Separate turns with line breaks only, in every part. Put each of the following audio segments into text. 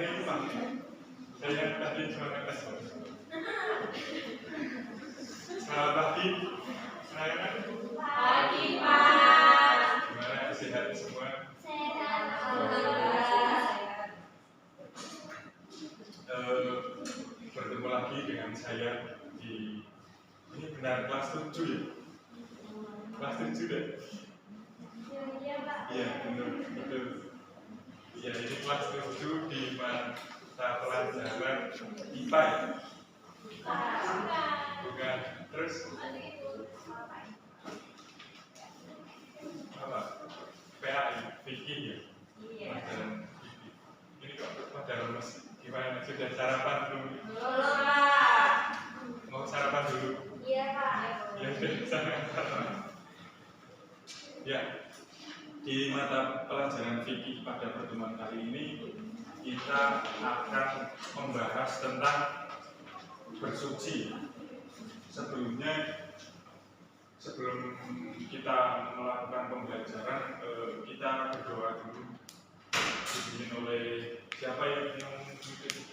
itu pasti. Saya tadi cuma ngetes. Selamat pagi. Saya kan.
Pagi, Pak.
Gimana, sehat semua?
Sehat.
Bertemu lagi dengan saya di ini benar kelas 7 ya? Kelas 7 deh?
Iya, Pak.
Iya, betul. Ya, ini kelas 7 di mata pelajaran IPA ya? Bukan. Terus apa? PAI, fikih ya? Pelajaran fikih. Ini kok pelajaran mesin? Gimana? Sudah sarapan belum?
Belum, Pak.
Mau sarapan dulu?
Iya, Pak.
Ya, sudah sarapan. Ya, di mata pelajaran fikih pada pertemuan kali ini kita akan membahas tentang bersuci. Sebelum kita melakukan pembelajaran, kita berdoa dulu. Dipimpin oleh siapa yang memimpin?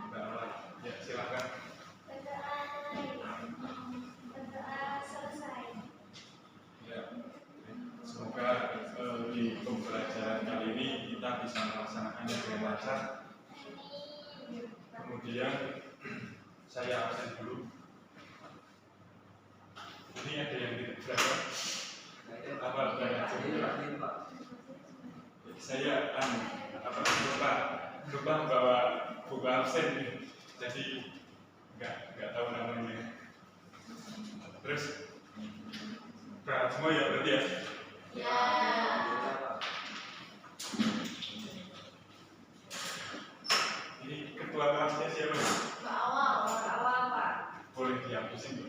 Mbak Ala. Ya, silakan.
Berdoa selesai.
Ya, semoga di pembelajaran kali ini kita bisa melaksanakannya dengan lancar. Kemudian saya absen dulu. Ini ada yang tidak belajar. Apa belajar? Saya lupa bawa buku absen, jadi nggak tahu namanya. Terus berangkat semua ya berarti ya?
Ya.
Ini ketua kelasnya siapa?
Pak awal, Pak.
Boleh dihapusin.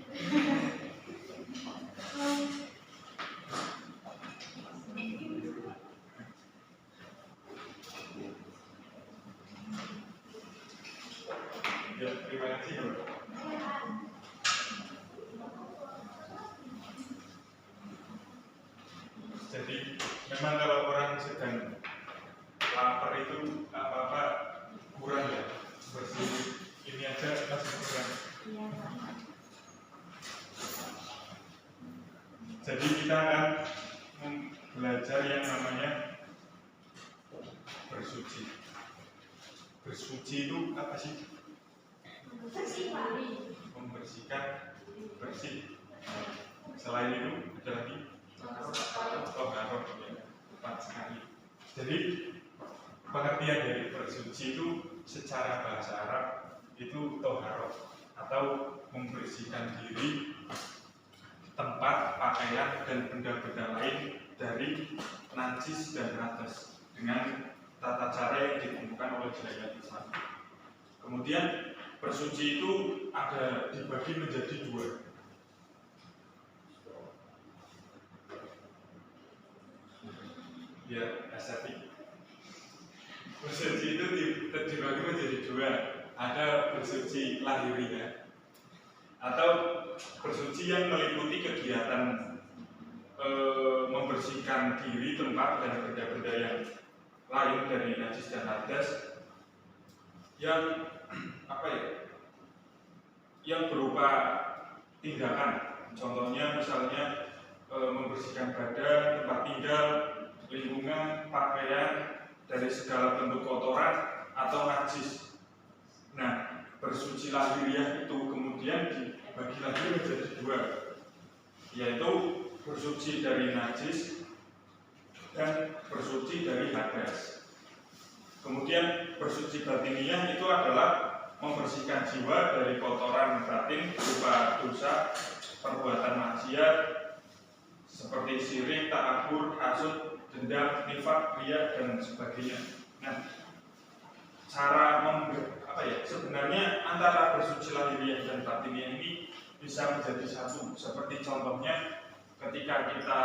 Ya, terima kasih. Jadi memang kalau orang sedang lapar itu apa-apa kurang ya, bersih ini aja masih kurang.
Iya, Pak.
Jadi kita akan belajar yang namanya bersuci. Bersuci itu apa sih?
Bersih, Pak.
Membersihkan, bersih. Selain itu ada lagi? Toharoh, ya, tepat sekali. Jadi pengertian dari bersuci itu secara bahasa Arab itu toharoh atau membersihkan diri, tempat, pakaian dan benda-benda lain dari najis dan hadas dengan tata cara yang ditemukan oleh syariat Islam. Kemudian bersuci itu ada dibagi menjadi dua. Ya, asapik. Bersuci itu dibagi menjadi dua. Ada bersuci lahiriah atau bersuci yang meliputi kegiatan membersihkan diri, tempat dan benda-benda yang lain dari najis dan hadas yang yang berupa tindakan. Contohnya misalnya membersihkan badan, tempat tinggal, lingkungan, pakaian dari segala bentuk kotoran atau najis. Nah, bersuci lahiriah itu kemudian dibagi lagi menjadi dua, yaitu bersuci dari najis dan bersuci dari hadas. Kemudian bersuci batiniah itu adalah membersihkan jiwa dari kotoran batin berupa dosa, perbuatan maksiat seperti syirik, takabur, hasud, dendam, nifak, riya dan sebagainya. Nah, cara sebenarnya antara bersuci lahiriah dan batiniah ini bisa menjadi satu. Seperti contohnya ketika kita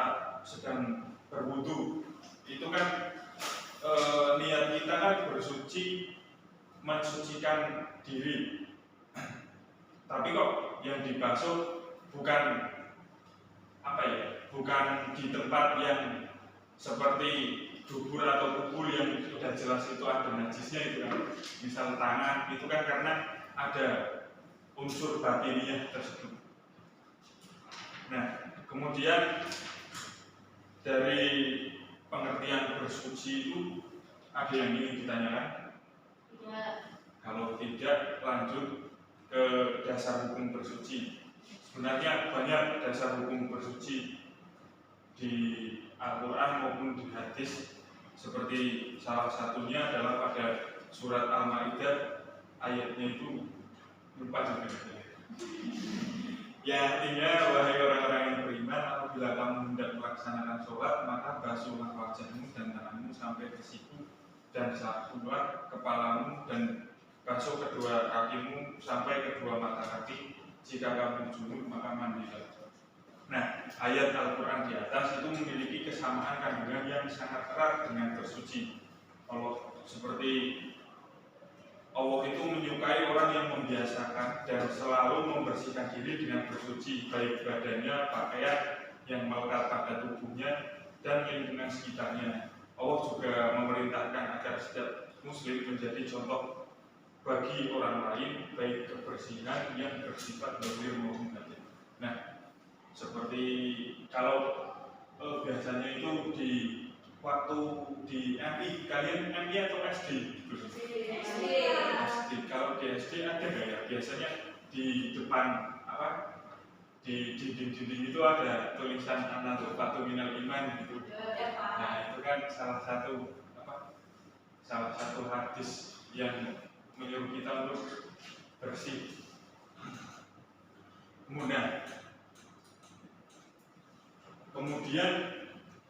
sedang berwudu, itu kan niat kita kan bersuci, mensucikan diri. Tapi kok yang dibasuh bukan bukan di tempat yang seperti dubur atau kubur yang sudah jelas itu ada najisnya itu kan, misal tangan itu kan karena ada unsur batiniah tersebut. Nah, kemudian dari pengertian bersuci itu ada yang ingin ditanyakan?
Tidak.
Kalau tidak, lanjut ke dasar hukum bersuci. Sebenarnya banyak dasar hukum bersuci di Al-Quran maupun di hadis. Seperti salah satunya adalah pada surat Al-Ma'idah, ayatnya itu lupa juga. Ya, artinya wahai orang-orang yang beriman, apabila kamu hendak melaksanakan sholat, maka basuhlah wajahmu dan tanganmu sampai ke siku, dan sapulah kepalamu, dan basuh kedua kakimu sampai kedua mata kaki. Jika kamu junub, maka mandilah. Nah, ayat Al-Quran di atas itu memiliki kesamaan kandungan yang sangat erat dengan bersuci. Kalau seperti Allah itu menyukai orang yang membiasakan dan selalu membersihkan diri dengan bersuci, baik badannya, pakaian yang melekat pada tubuhnya, dan lingkungan sekitarnya. Allah juga memerintahkan agar setiap muslim menjadi contoh bagi orang lain, baik kebersihan yang bersifat zahir maupun batin. Nah, seperti kalau biasanya itu di waktu di MI, kalian MI atau SD?
SD.
SD. Kalau di SD ada nggak ya? Biasanya di depan apa? Di dinding-dinding itu ada tulisan an-nadhofatu minal iman gitu. Nah, itu kan salah satu hadis yang menyuruh kita untuk bersih. Kemudian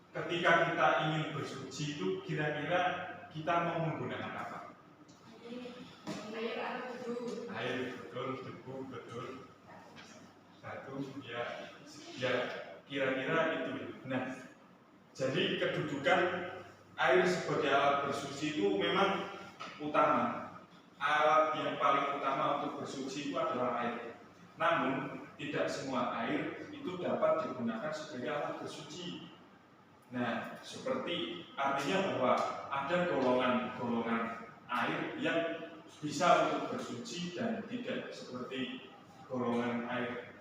ketika kita ingin bersuci itu kira-kira kita mau menggunakan apa? Air, betul, debu, betul. Satu, ya kira-kira itu. Nah, jadi kedudukan air sebagai alat bersuci itu memang utama. Alat yang paling utama untuk bersuci itu adalah air. Namun, tidak semua air itu dapat digunakan sebagai alat bersuci. Nah, seperti artinya bahwa ada golongan-golongan air yang bisa untuk bersuci dan tidak seperti golongan air.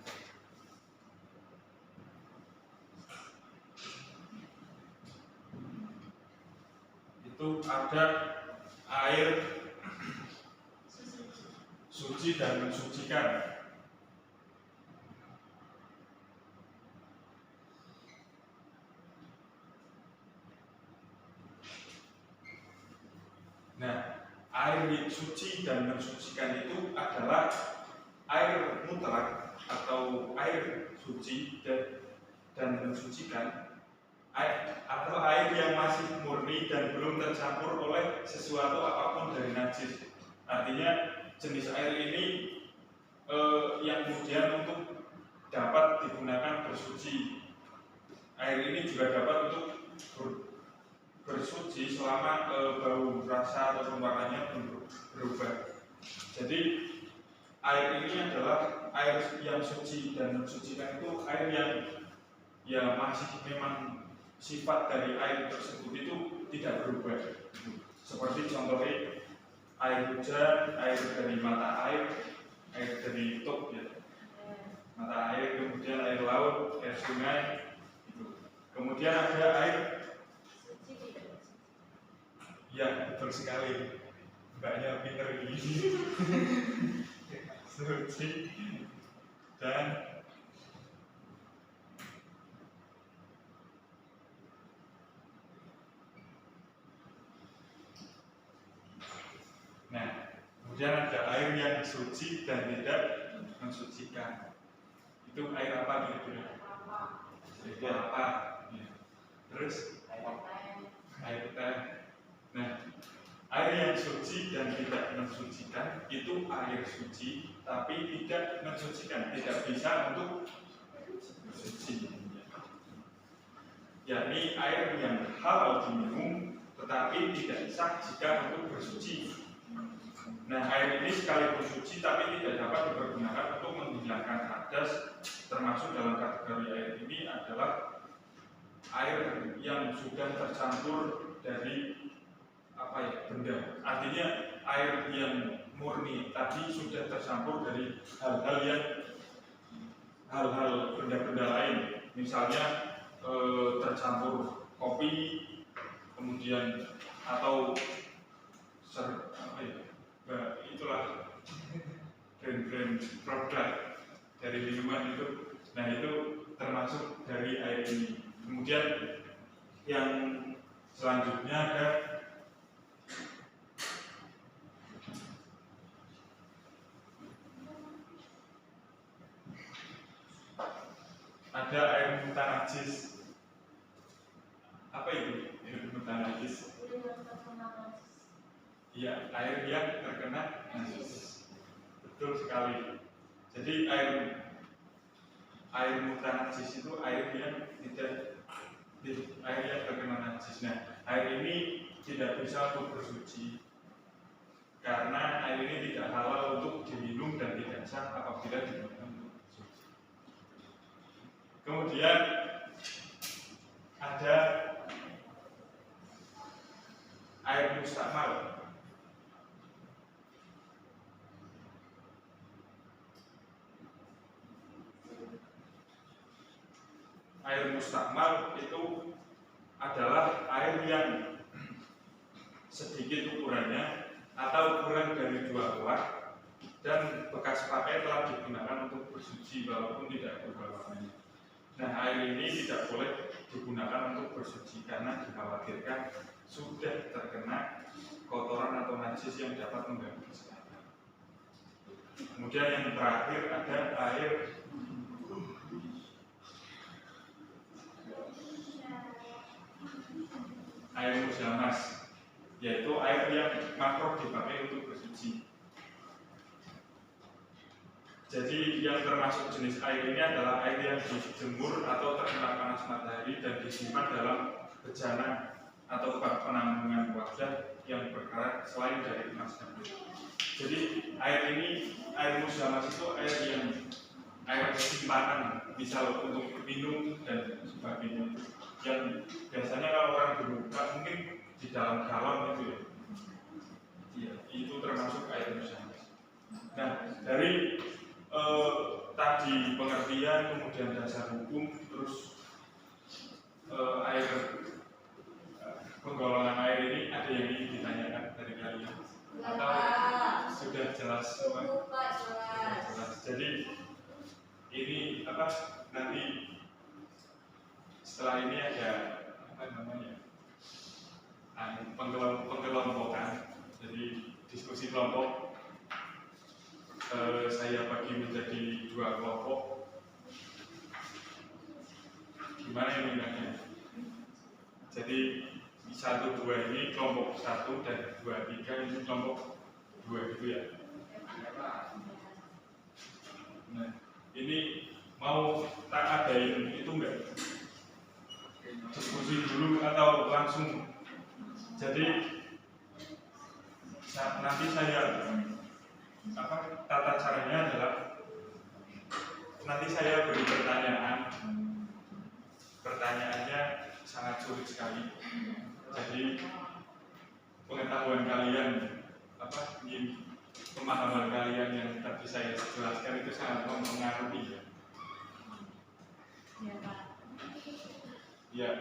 Itu ada air suci dan mensucikan. Nah, air suci dan mensucikan itu adalah air mutlak atau air suci dan mensucikan, atau air yang masih murni dan belum tercampur oleh sesuatu apapun dari najis. Artinya jenis air ini yang kemudian untuk dapat digunakan bersuci. Air ini juga dapat untuk bersuci selama bau, rasa atau warnanya berubah. Jadi air ini adalah air yang suci dan mensucikan itu air yang ya masih memang sifat dari air tersebut itu tidak berubah. Seperti contohnya air hujan, air dari mata air dari tuk ya. Mata air, kemudian air laut, air sungai gitu. Kemudian ada air, ya betul sekali, mbaknya pinter ini. Suci dan nah, kemudian ada air yang suci dan tidak mensucikan. Itu air apa kira-kira? Itu apa? Ya. Terus air teh. Nah, air yang suci dan tidak mensucikan itu air suci tapi tidak mensucikan, tidak bisa untuk bersuci. Yakni air yang halal diminum tetapi tidak sah jika untuk bersuci. Nah, air ini sekalipun suci tapi tidak dapat dipergunakan untuk menghilangkan hadas. Termasuk dalam kategori air ini adalah air yang sudah tercampur dari apa ya, benda. Artinya air yang murni tadi sudah tercampur dari hal-hal benda-benda lain, misalnya tercampur kopi, kemudian atau apa ya, itulah brand-brand produk dari minuman itu. Nah itu termasuk dari air ini. Kemudian yang selanjutnya ada air mutanajis. Apa itu air mutanajis? Iya, air yang terkena najis. Betul sekali. Jadi air mutanajis itu air yang terkena najis. Nah, air ini tidak bisa untuk bersuci karena air ini tidak halal untuk diminum dan tidak sah apabila digunakan untuk bersuci. Kemudian ada air mustakmal. Air mustakmal itu adalah air yang sedikit ukurannya atau kurang dari 2 kuat dan bekas pakai telah digunakan untuk bersuci walaupun tidak berwarna. Nah, air ini tidak boleh digunakan untuk bersuci karena dikhawatirkan sudah terkena kotoran atau najis yang dapat mengganggu kesehatan. Kemudian yang terakhir ada air musyamas, yaitu air yang makruh dipakai untuk bersuci. Jadi yang termasuk jenis air ini adalah air yang dijemur atau terkena panas matahari dan disimpan dalam bejana atau penampungan wadah yang berkarat selain dari emas dan perak. Jadi air musyamas itu air simpanan, misal untuk minum dan sebagainya. Yang biasanya kalau orang berbuka mungkin di dalam galon itu ya. Iya, itu termasuk air musyamas. Nah, dari tadi pengertian, kemudian dasar hukum, terus penggolongan air ini ada yang ingin ditanyakan dari kalian? Atau sudah jelas semua? Jelas. Jadi ini nanti setelah ini ada pengkelompokan. Jadi diskusi kelompok. Saya bagi menjadi 2 kelompok. Gimana ini enaknya? Jadi 1, 2 ini kelompok 1 dan 2, 3 ini kelompok 2 gitu ya. Nah, ini mau tak adain itu enggak? Diskusi dulu atau langsung? Jadi nanti saya tata caranya adalah nanti saya beri pertanyaannya sangat sulit sekali. Jadi pengetahuan kalian pemahaman kalian yang tadi saya jelaskan itu sangat mempengaruhi ya.
Ya, Pak.
Ya.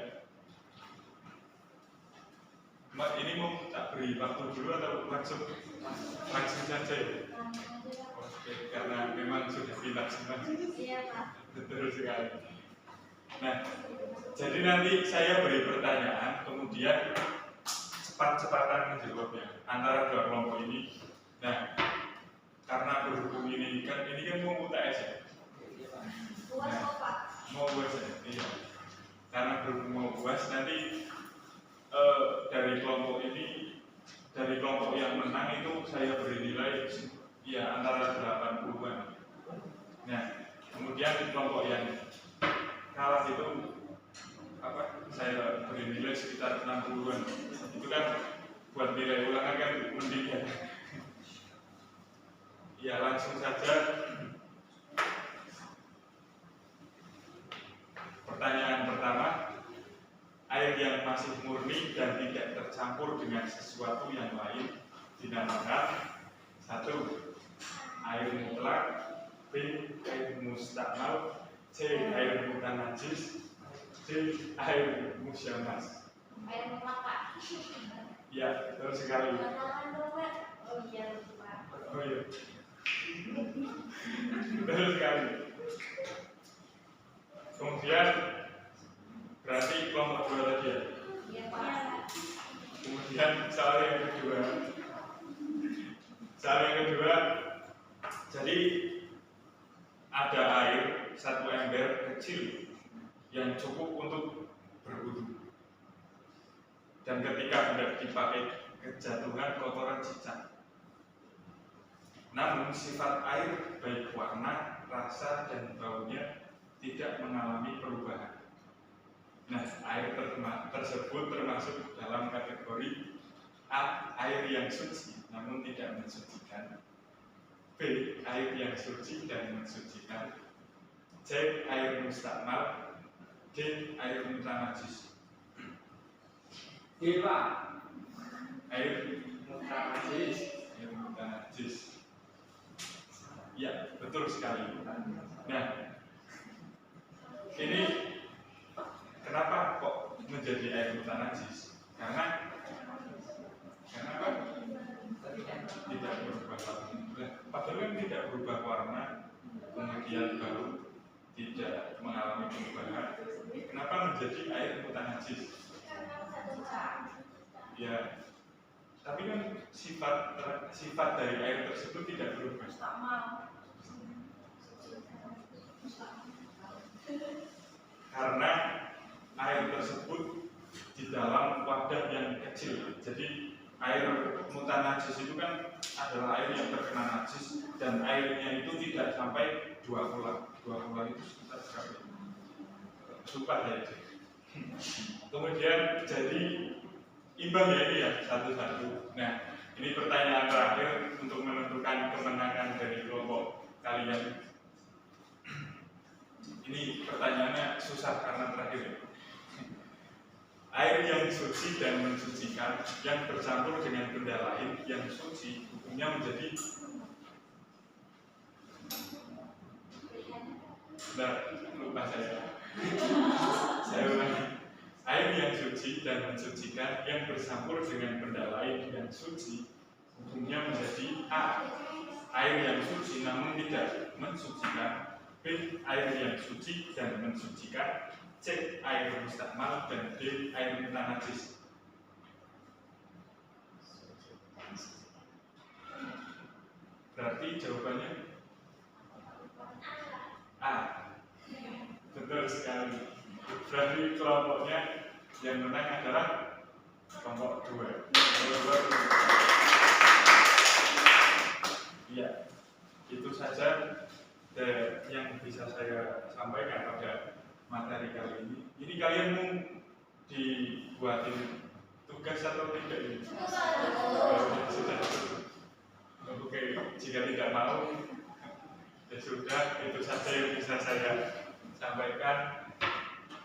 Mbak, ini mau tak beri waktu dulu atau langsung saja ya? Oke, karena memang sudah pintar semua.
Iya, Pak.
Betul sekali. Nah, jadi nanti saya beri pertanyaan, kemudian cepat-cepatan menjawabnya antara 2 kelompok ini. Nah, karena berhubung ini kan mau UTS ya?
Puas kok, Pak.
Mau UAS ya? Iya. Karena berhubung mau UAS, nanti dari kelompok yang menang itu saya beri nilai ya antara 80-an. Nah, kemudian kelompok yang kalah itu saya beri nilai sekitar 60-an. Itu kan buat nilai ulangan kan mending ya. Ya, langsung saja. Pertanyaan pertama, air yang masih murni dan tidak bercampur dengan sesuatu yang lain dinamakan 1. Air mutlak, B. Air mustakmal, C. Air mutanajis, D. Air musyamas.
Air mutlak, Pak.
Ya, betul sekali.
Jangan dong, Pak. Oh iya, lupa.
Oh iya. Betul sekali. Kemudian berarti kelompok 2 tadi ya.
Iya, Pak.
Kemudian soal yang kedua. Jadi ada air 1 ember kecil yang cukup untuk berwudu. Dan ketika hendak dipakai kejatuhan kotoran cicak. Namun sifat air baik warna, rasa, dan baunya tidak mengalami perubahan. Nah, air tersebut termasuk dalam kategori A. Air yang suci namun tidak mensucikan, B. Air yang suci dan mensucikan, C. Air mustakmal, D. Air mutanajis.
D, Pak.
Air
Mutanajis.
Ya, betul sekali. Nah, ini kenapa kok menjadi air mutanajis? Karena apa? Tidak berubah warna. Padahal kan tidak berubah warna, kemudian bau, tidak mengalami perubahan. Kenapa menjadi air mutanajis? Ya, tapi kan sifat dari air tersebut tidak berubah. Karena air tersebut di dalam wadah yang kecil. Jadi air mutanajis itu kan adalah air yang terkena najis dan airnya itu tidak sampai 2 kula. 2 kula itu sekitar berapa? Lupa ya. Kemudian jadi imbang ya ini ya satu-satu. Nah, ini pertanyaan terakhir untuk menentukan kemenangan dari kelompok kalian. Ini pertanyaannya susah karena terakhir ya. Air yang suci dan mensucikan yang bercampur dengan benda lain yang suci hukumnya menjadi lupa saya. Saya ulangi. Air yang suci dan mensucikan yang bercampur dengan benda lain yang suci hukumnya menjadi A. Air yang suci namun tidak mensucikan, B. Air yang suci dan mensucikan, C. Air mustakmal, dan D. Air mutanajis. Berarti jawabannya A. Betul sekali. Berarti kelompoknya yang menang adalah kelompok 2. Iya, itu saja yang bisa saya sampaikan pada materi kali ini. Ini kalian mau dibuatin tugas atau tidak ini? Sudah. Oke, jika tidak mau, ya sudah, itu saja yang bisa saya sampaikan.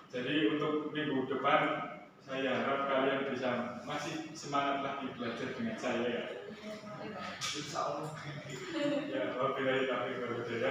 Jadi untuk minggu depan, saya harap kalian bisa masih semangat lagi belajar dengan saya ya. Insya Allah. Ya, wabillahi taufiq wal hidayah.